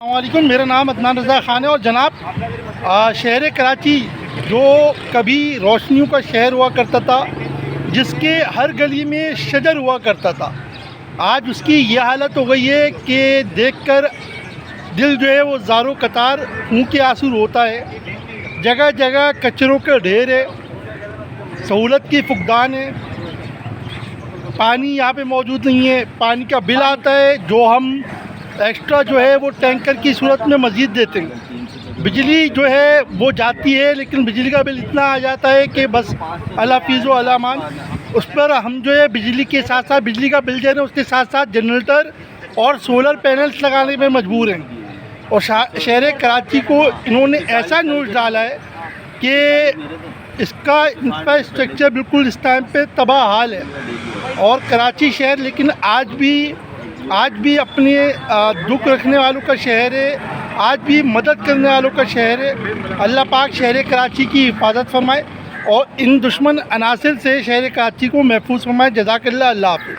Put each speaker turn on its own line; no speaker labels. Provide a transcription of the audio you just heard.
अस्सलामुअलैकुम, मेरा नाम अदनान रज़ा ख़ान है और जनाब शहर कराची जो कभी रोशनियों का शहर हुआ करता था, जिसके हर गली में शजर हुआ करता था, आज उसकी ये हालत हो गई है कि देखकर दिल जो है वो ज़ारो कतार मुँह के आंसू रोता है। जगह जगह कचरों के ढेर है, सहूलत की फुकदान है, पानी यहाँ पे मौजूद नहीं है। पानी का बिल आता है जो हम एक्स्ट्रा जो है वो टैंकर की सूरत में मज़ीद देते हैं। बिजली जो है वो जाती है, लेकिन बिजली का बिल इतना आ जाता है कि बस अला फ़ीज़ो अला मान। उस पर हम जो है बिजली के साथ साथ बिजली का बिल दे रहे हैं, उसके साथ साथ जनरेटर और सोलर पैनल्स लगाने में मजबूर हैं। और शहर कराची को इन्होंने ऐसा न्यूज़ डाला है कि इसका इंफ्रास्ट्रक्चर बिल्कुल इस टाइम पे तबाह हाल है। और कराची शहर लेकिन आज भी अपने दुख रखने वालों का शहर है, आज भी मदद करने वालों का शहर है। अल्लाह पाक शहर कराची की हिफाजत फरमाए और इन दुश्मन अनासिर से शहर कराची को महफूज फरमाए। जज़ाकल्लाह, अल्लाह हाफ़िज़।